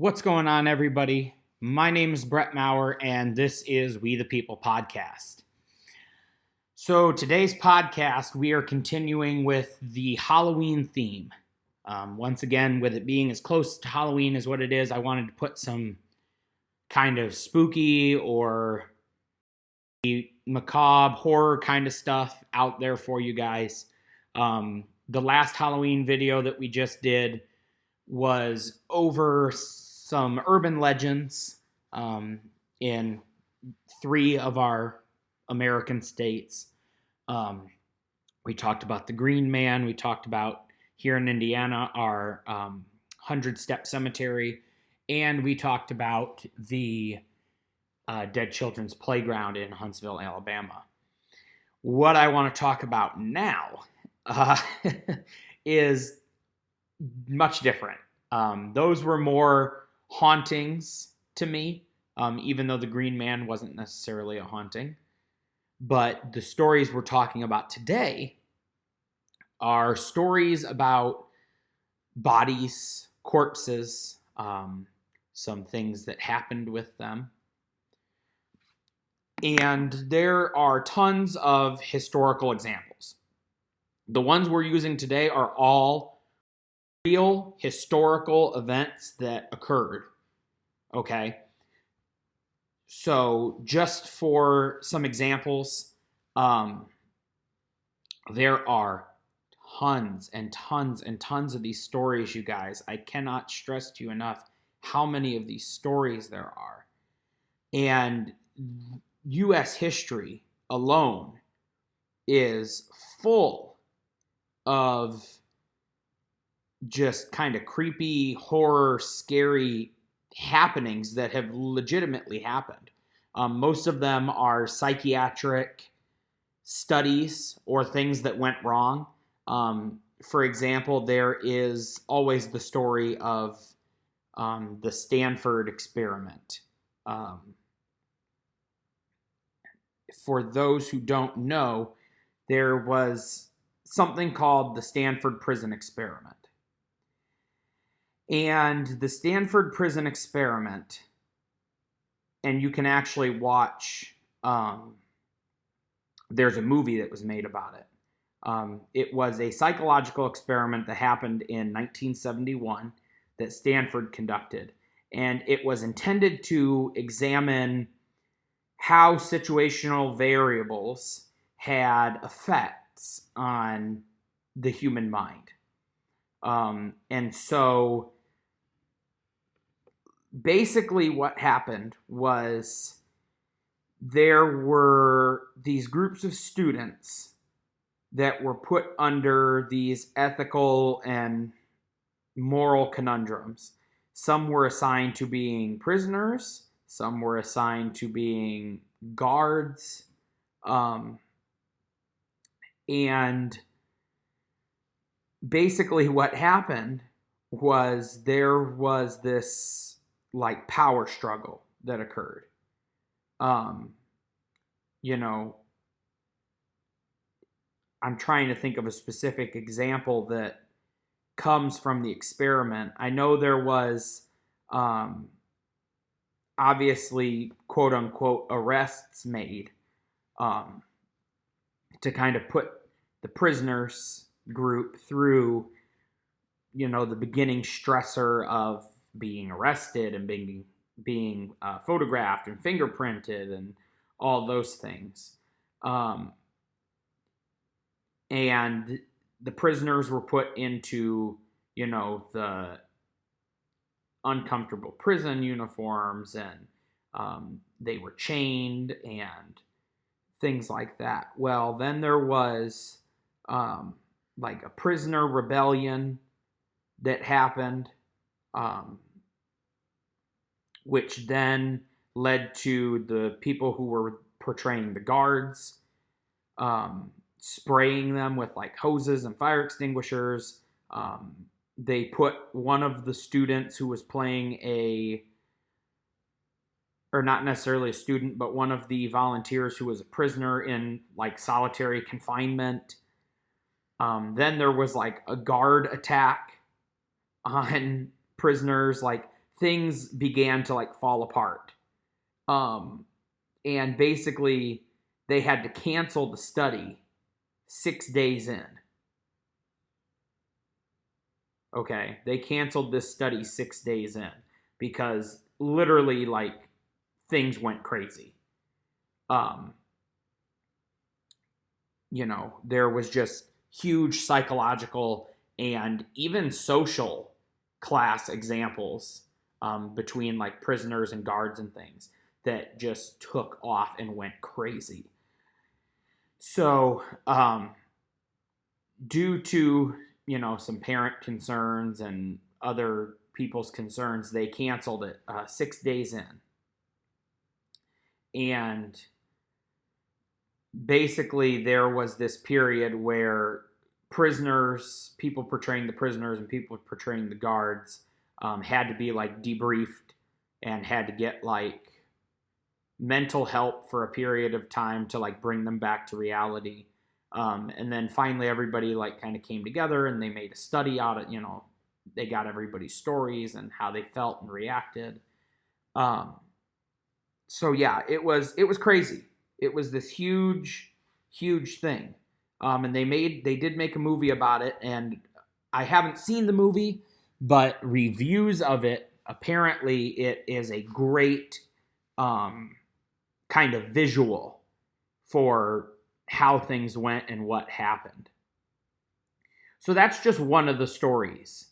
What's going on, everybody? My name is Brett Maurer, and this is We the People podcast. So today's podcast, we are continuing with the Halloween theme. Once again, with it being as close to Halloween as what it is, I wanted to put some kind of spooky or macabre horror kind of stuff out there for you guys. The last Halloween video that we just did was over some urban legends in 3 of our American states. We talked about the Green Man. We talked about, here in Indiana, our 100-Step Cemetery. And we talked about the Dead Children's Playground in Huntsville, Alabama. What I want to talk about now is much different. Those were more hauntings to me, even though the Green Man wasn't necessarily a haunting. But the stories we're talking about today are stories about bodies, corpses, some things that happened with them. And there are tons of historical examples. The ones we're using today are all real historical events that occurred. Okay? So just for some examples, there are tons and tons and tons of these stories, you guys. I cannot stress to you enough how many of these stories there are. And U.S. history alone is full of just kind of creepy, horror, scary happenings that have legitimately happened. Most of them are psychiatric studies or things that went wrong. For example, there is always the story of the Stanford experiment. For those who don't know, there was something called the Stanford Prison Experiment. And the Stanford Prison Experiment, and you can actually watch, there's a movie that was made about it. It was a psychological experiment that happened in 1971 that Stanford conducted. And it was intended to examine how situational variables had effects on the human mind. And so basically what happened was there were these groups of students that were put under these ethical and moral conundrums. Some were assigned to being prisoners. Some were assigned to being guards. And basically what happened was there was this like power struggle that occurred. I'm trying to think of a specific example that comes from the experiment. I know there was obviously quote unquote arrests made to kind of put the prisoners group through, the beginning stressor of being arrested and being photographed and fingerprinted and all those things. And the prisoners were put into, the uncomfortable prison uniforms, and they were chained and things like that. Well, then there was like a prisoner rebellion that happened, which then led to the people who were portraying the guards spraying them with like hoses and fire extinguishers. They put one of the students who was playing or not necessarily a student, but one of the volunteers who was a prisoner in like solitary confinement. Then there was like a guard attack on prisoners. Like things began to like fall apart. And basically they had to cancel the study 6 days in. Okay, they canceled this study 6 days in because literally like things went crazy. There was just huge psychological and even social class examples between like prisoners and guards and things that just took off and went crazy. So, due to, some parent concerns and other people's concerns, they canceled it 6 days in. And basically there was this period where people portraying the prisoners and people portraying the guards had to be like debriefed and had to get like mental help for a period of time to like bring them back to reality. And then finally everybody like kind of came together and they made a study out of, they got everybody's stories and how they felt and reacted. So yeah, it was crazy. It was this huge, huge thing. And they did make a movie about it, and I haven't seen the movie, but reviews of it, apparently it is a great kind of visual for how things went and what happened. So that's just one of the stories.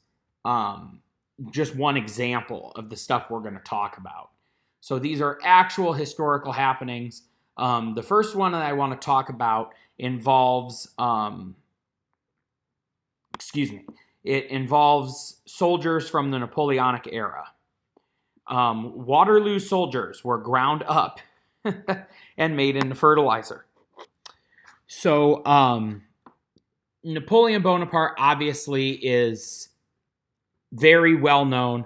Just one example of the stuff we're going to talk about. So these are actual historical happenings. The first one that I want to talk about involves, it involves soldiers from the Napoleonic era. Waterloo soldiers were ground up and made into fertilizer. So Napoleon Bonaparte obviously is very well known,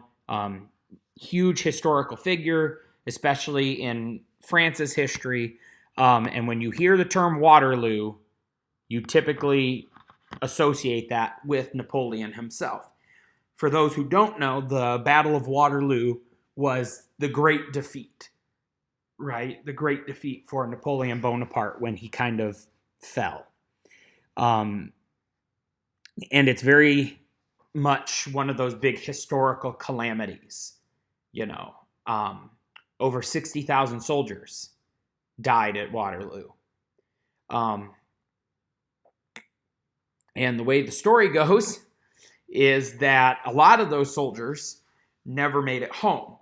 huge historical figure, especially in France's history. And when you hear the term Waterloo, you typically associate that with Napoleon himself. For those who don't know, the Battle of Waterloo was the great defeat, right? The great defeat for Napoleon Bonaparte when he kind of fell. And it's very much one of those big historical calamities, over 60,000 soldiers died at Waterloo. And the way the story goes is that a lot of those soldiers never made it home.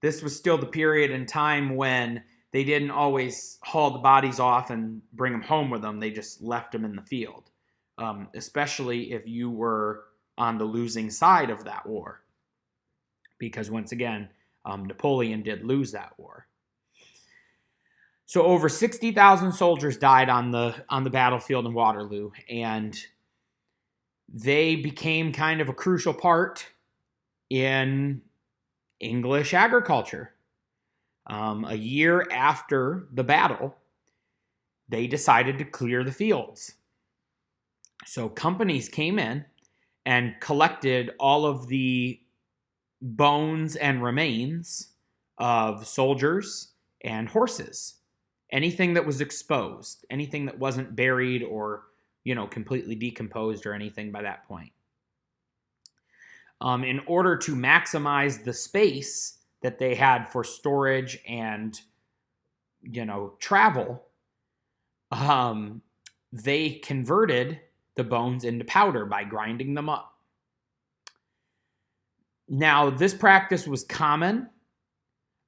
This was still the period in time when they didn't always haul the bodies off and bring them home with them. They just left them in the field, especially if you were on the losing side of that war. Because once again, Napoleon did lose that war. So over 60,000 soldiers died on the battlefield in Waterloo, and they became kind of a crucial part in English agriculture. A year after the battle, they decided to clear the fields. So companies came in and collected all of the bones and remains of soldiers and horses. Anything that was exposed, anything that wasn't buried or, completely decomposed or anything by that point. In order to maximize the space that they had for storage and, travel, they converted the bones into powder by grinding them up. Now, this practice was common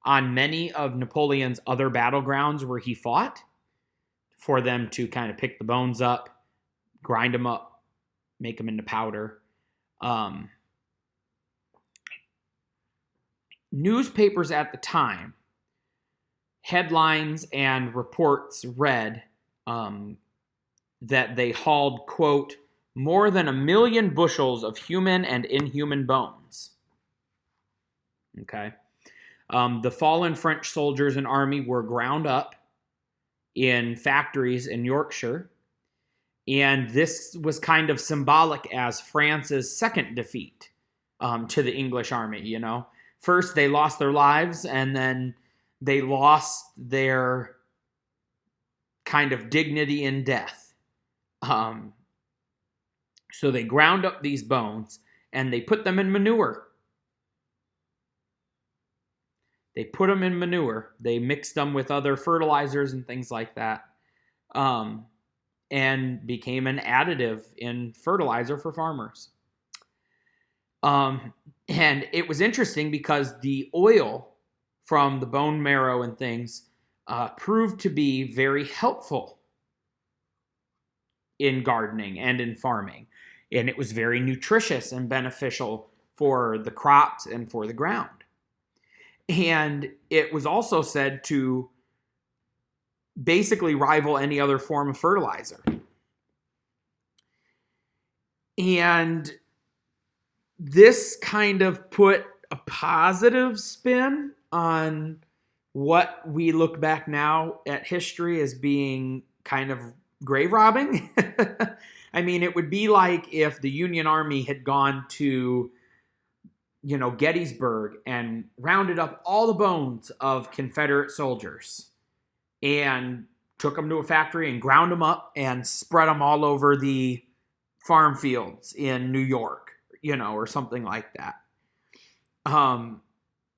on many of Napoleon's other battlegrounds where he fought, for them to kind of pick the bones up, grind them up, make them into powder. Newspapers at the time, headlines and reports read that they hauled, quote, more than 1 million bushels of human and inhuman bones. Okay. The fallen French soldiers and army were ground up in factories in Yorkshire, and this was kind of symbolic as France's second defeat to the English army. first they lost their lives, and then they lost their kind of dignity in death. So they ground up these bones and they put them in manure. They put them in manure. They mixed them with other fertilizers and things like that, and became an additive in fertilizer for farmers. And it was interesting because the oil from the bone marrow and things proved to be very helpful in gardening and in farming. And it was very nutritious and beneficial for the crops and for the ground. And it was also said to basically rival any other form of fertilizer. And this kind of put a positive spin on what we look back now at history as being kind of grave robbing. I mean, it would be like if the Union Army had gone to, Gettysburg and rounded up all the bones of Confederate soldiers and took them to a factory and ground them up and spread them all over the farm fields in New York, or something like that.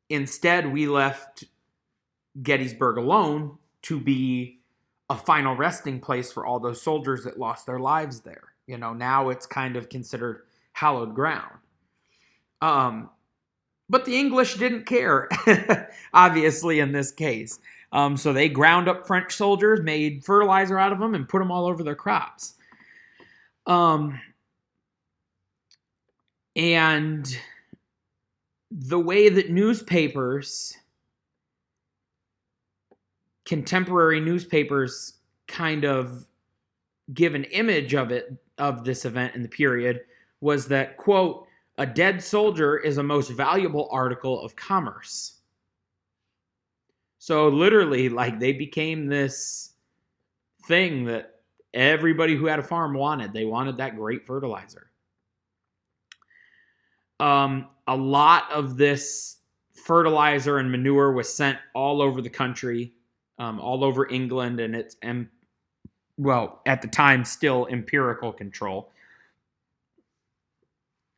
Instead, we left Gettysburg alone to be a final resting place for all those soldiers that lost their lives there. Now it's kind of considered hallowed ground. But the English didn't care, obviously, in this case. So they ground up French soldiers, made fertilizer out of them, and put them all over their crops. And the way that contemporary newspapers kind of give an image of this event in the period was that, quote, a dead soldier is a most valuable article of commerce. So literally, they became this thing that everybody who had a farm wanted. They wanted that great fertilizer. A lot of this fertilizer and manure was sent all over the country, all over England, and it's, at the time, still empirical control.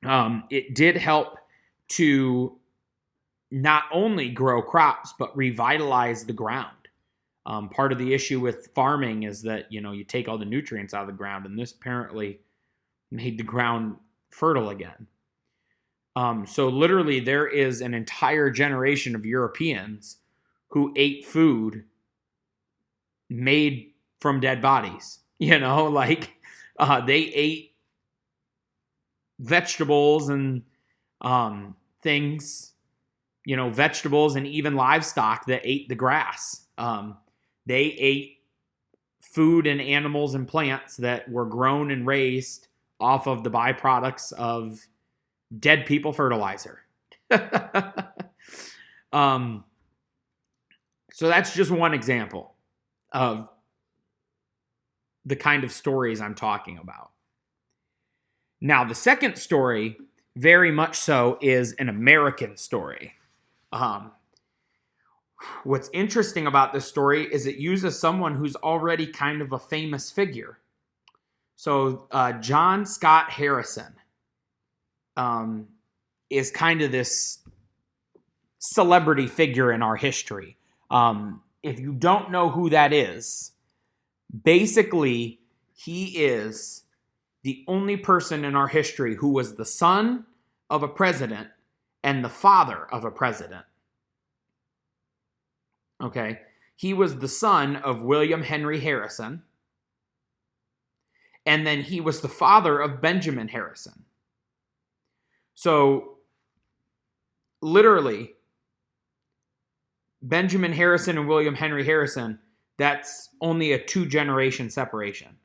It did help to not only grow crops, but revitalize the ground. Part of the issue with farming is that, you take all the nutrients out of the ground, and this apparently made the ground fertile again. So literally there is an entire generation of Europeans who ate food made from dead bodies. They ate vegetables and things, vegetables and even livestock that ate the grass. They ate food and animals and plants that were grown and raised off of the byproducts of dead people fertilizer. So that's just one example of the kind of stories I'm talking about. Now, the second story, very much so, is an American story. What's interesting about this story is it uses someone who's already kind of a famous figure. So John Scott Harrison is kind of this celebrity figure in our history. If you don't know who that is, basically he is the only person in our history who was the son of a president and the father of a president. Okay? He was the son of William Henry Harrison, and then he was the father of Benjamin Harrison. So, literally, Benjamin Harrison and William Henry Harrison, that's only a 2-generation separation.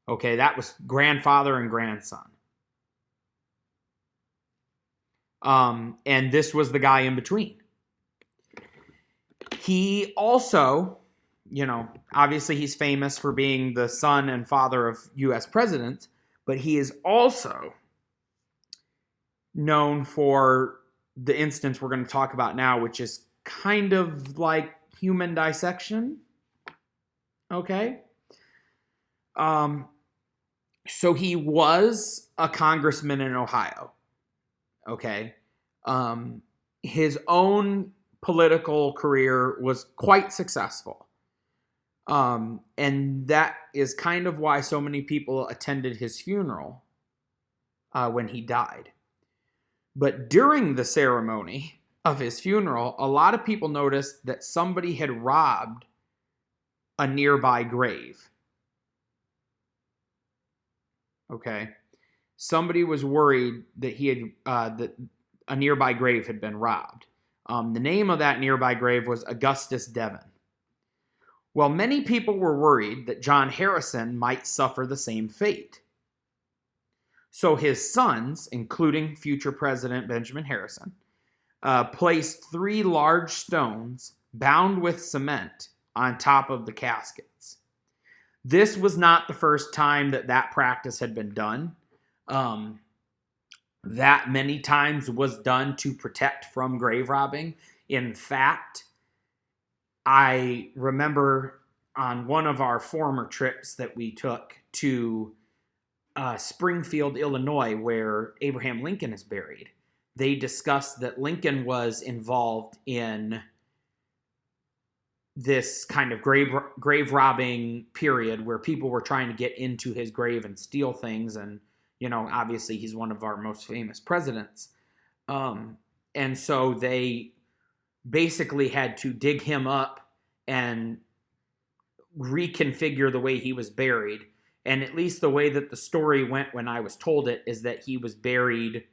Okay, that was grandfather and grandson. And this was the guy in between. He also, obviously he's famous for being the son and father of U.S. presidents, but he is also known for the instance we're going to talk about now, which is kind of like human dissection. Okay. So he was a congressman in Ohio. Okay. His own political career was quite successful. And that is kind of why so many people attended his funeral when he died. But during the ceremony of his funeral, a lot of people noticed that somebody had robbed a nearby grave. Okay. Somebody was worried that that a nearby grave had been robbed. The name of that nearby grave was Augustus Devon. Well, many people were worried that John Harrison might suffer the same fate. So his sons, including future President Benjamin Harrison, placed 3 large stones bound with cement on top of the caskets. This was not the first time that practice had been done. That many times was done to protect from grave robbing. In fact, I remember on one of our former trips that we took to Springfield, Illinois, where Abraham Lincoln is buried, they discussed that Lincoln was involved in this kind of grave robbing period where people were trying to get into his grave and steal things. And, obviously he's one of our most famous presidents. And so they basically had to dig him up and reconfigure the way he was buried. And at least the way that the story went when I was told it is that he was buried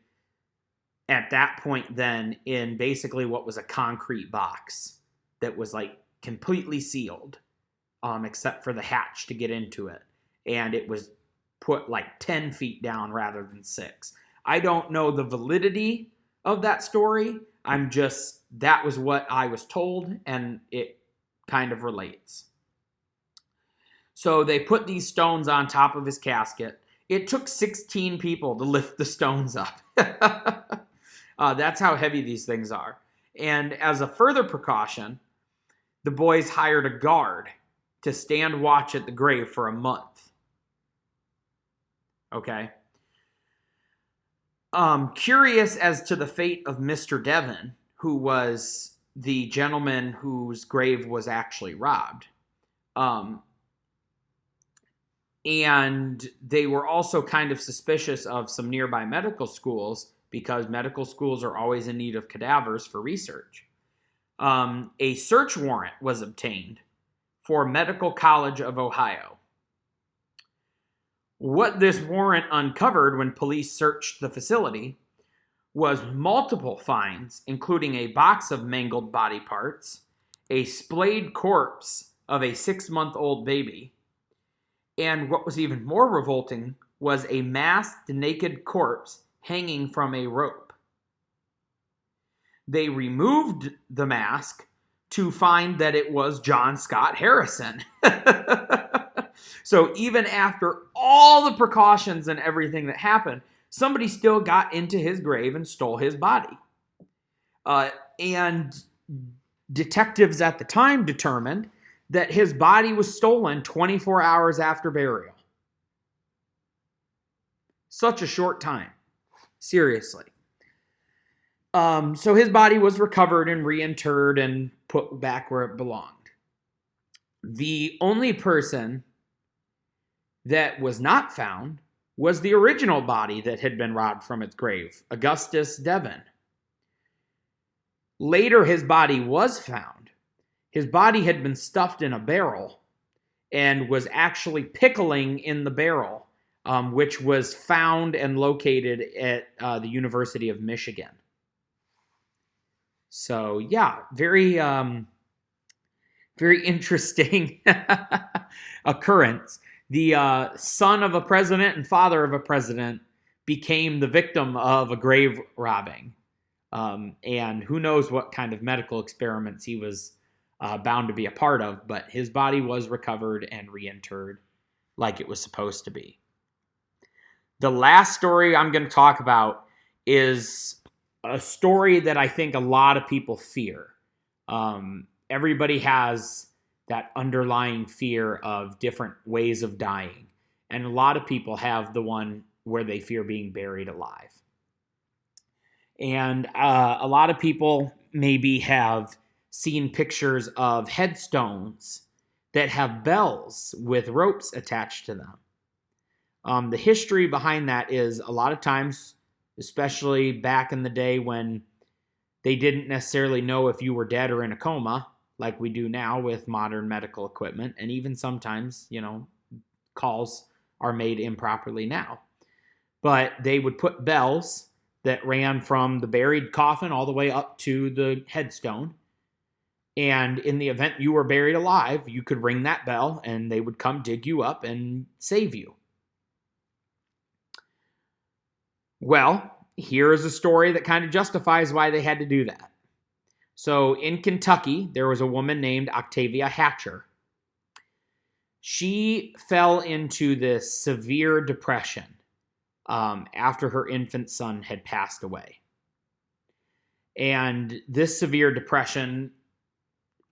at that point then in basically what was a concrete box that was like completely sealed, except for the hatch to get into it. And it was put like 10 feet down rather than 6. I don't know the validity of that story. That was what I was told, and it kind of relates. So they put these stones on top of his casket. It took 16 people to lift the stones up. That's how heavy these things are. And as a further precaution, the boys hired a guard to stand watch at the grave for a month. Okay. Curious as to the fate of Mr. Devon, who was the gentleman whose grave was actually robbed. And they were also kind of suspicious of some nearby medical schools because medical schools are always in need of cadavers for research. A search warrant was obtained for Medical College of Ohio. What this warrant uncovered when police searched the facility was multiple finds, including a box of mangled body parts, a splayed corpse of a 6-month-old baby, and what was even more revolting was a masked, naked corpse hanging from a rope. They removed the mask to find that it was John Scott Harrison. So even after all the precautions and everything that happened, somebody still got into his grave and stole his body. And detectives at the time determined that his body was stolen 24 hours after burial. Such a short time. Seriously. So his body was recovered and reinterred and put back where it belonged. The only person that was not found was the original body that had been robbed from its grave, Augustus Devon. Later, his body was found. His body had been stuffed in a barrel and was actually pickling in the barrel, which was found and located at the University of Michigan. So, yeah, very interesting occurrence. The son of a president and father of a president became the victim of a grave robbing. And who knows what kind of medical experiments he was bound to be a part of, but his body was recovered and reinterred like it was supposed to be. The last story I'm going to talk about is a story that I think a lot of people fear. Everybody has that underlying fear of different ways of dying. And a lot of people have the one where they fear being buried alive. And a lot of people maybe have seen pictures of headstones that have bells with ropes attached to them. The history behind that is a lot of times, especially back in the day when they didn't necessarily know if you were dead or in a coma, like we do now with modern medical equipment, and even sometimes, calls are made improperly now. But they would put bells that ran from the buried coffin all the way up to the headstone. And in the event you were buried alive, you could ring that bell and they would come dig you up and save you. Well, here is a story that kind of justifies why they had to do that. So in Kentucky, there was a woman named Octavia Hatcher. She fell into this severe depression after her infant son had passed away. And this severe depression,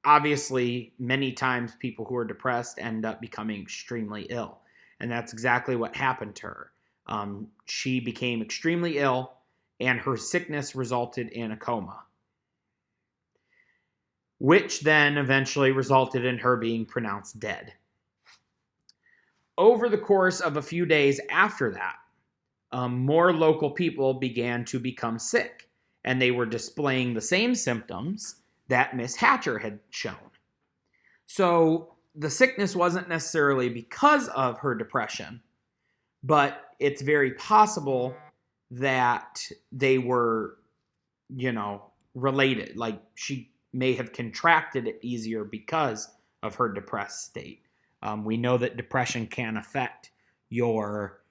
obviously, many times people who are depressed end up becoming extremely ill. And that's exactly what happened to her. She became extremely ill, and her sickness resulted in a coma, which then eventually resulted in her being pronounced dead. Over the course of a few days after that, more local people began to become sick, and they were displaying the same symptoms that Miss Hatcher had shown. So the sickness wasn't necessarily because of her depression, but it's very possible that they were, related. Like she may have contracted it easier because of her depressed state. We know that depression can affect your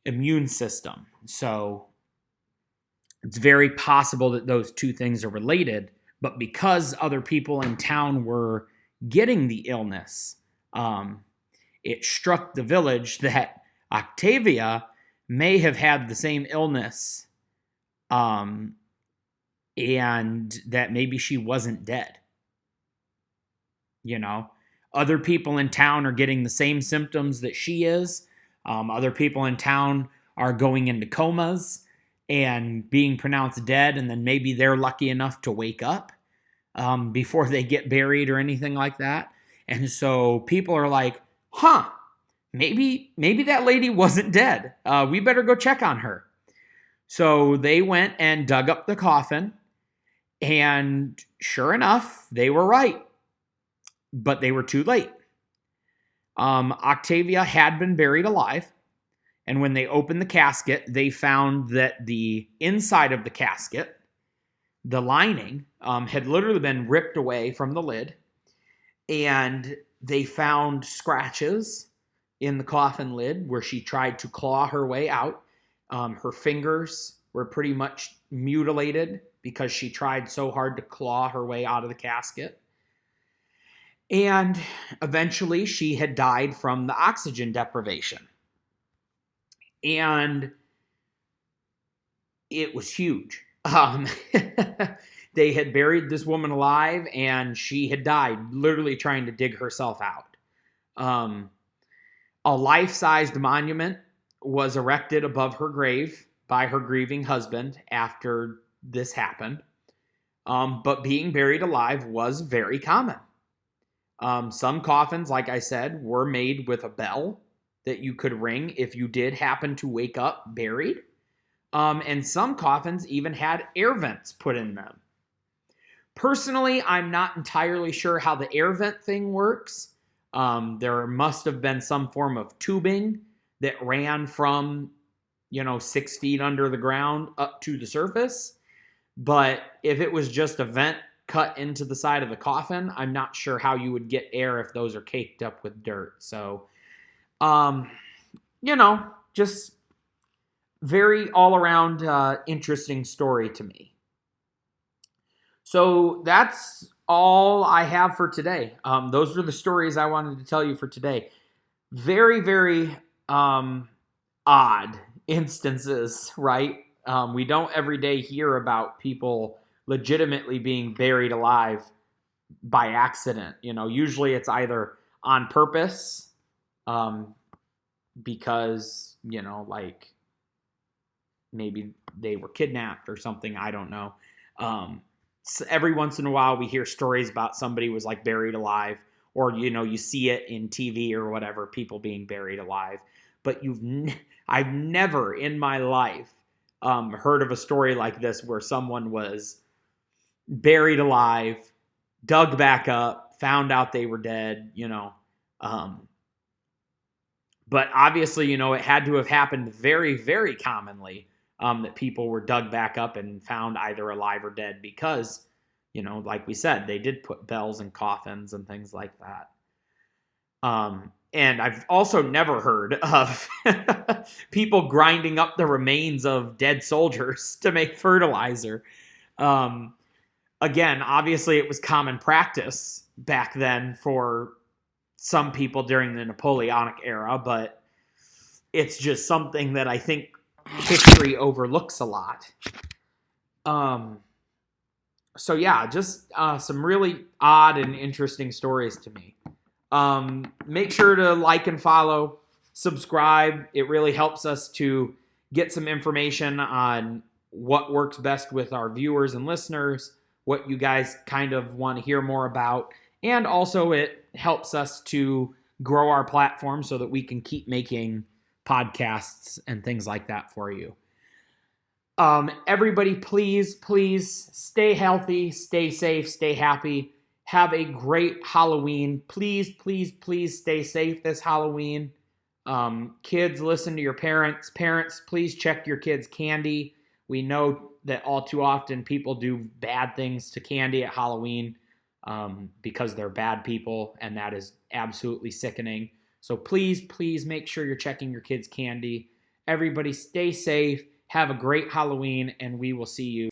immune system. So it's very possible that those two things are related, but because other people in town were getting the illness, it struck the village that Octavia may have had the same illness, and that maybe she wasn't dead. Other people in town are getting the same symptoms that she is. Other people in town are going into comas and being pronounced dead, and then maybe they're lucky enough to wake up before they get buried or anything like that. And so people are like, maybe that lady wasn't dead. We better go check on her. So they went and dug up the coffin, and sure enough, they were right. But they were too late. Octavia had been buried alive, and when they opened the casket, they found that the inside of the casket, the lining, had literally been ripped away from the lid, and they found scratches in the coffin lid where she tried to claw her way out. Her fingers were pretty much mutilated because she tried so hard to claw her way out of the casket. And eventually she had died from the oxygen deprivation. And it was huge. They had buried this woman alive, and she had died literally trying to dig herself out. A life-sized monument was erected above her grave by her grieving husband after this happened. But being buried alive was very common. Some coffins, like I said, were made with a bell that you could ring if you did happen to wake up buried. And some coffins even had air vents put in them. Personally, I'm not entirely sure how the air vent thing works. There must have been some form of tubing that ran from, 6 feet under the ground up to the surface. But if it was just a vent cut into the side of the coffin, I'm not sure how you would get air if those are caked up with dirt. So, just very all around interesting story to me. So that's all I have for today. Those are the stories I wanted to tell you for today. Very, very odd instances, right? We don't every day hear about people legitimately being buried alive by accident. Usually it's either on purpose, because, like maybe they were kidnapped or something. I don't know. So every once in a while we hear stories about somebody was like buried alive, or, you see it in TV or whatever, people being buried alive. But I've never in my life heard of a story like this where someone was buried alive, dug back up, found out they were dead, but obviously, it had to have happened very, very commonly, that people were dug back up and found either alive or dead because, like we said, they did put bells in coffins and things like that. And I've also never heard of people grinding up the remains of dead soldiers to make fertilizer. Again, obviously it was common practice back then for some people during the Napoleonic era, but it's just something that I think history overlooks a lot. So yeah, just some really odd and interesting stories to me. Make sure to like and follow, subscribe. It really helps us to get some information on what works best with our viewers and listeners, what you guys kind of want to hear more about. And also it helps us to grow our platform so that we can keep making podcasts and things like that for you. Everybody, please stay healthy, stay safe, stay happy. Have a great Halloween. Please stay safe this Halloween. Kids, listen to your parents. Parents, please check your kids' candy. We know that all too often people do bad things to candy at Halloween because they're bad people, and that is absolutely sickening. So please make sure you're checking your kids' candy. Everybody stay safe. Have a great Halloween, and we will see you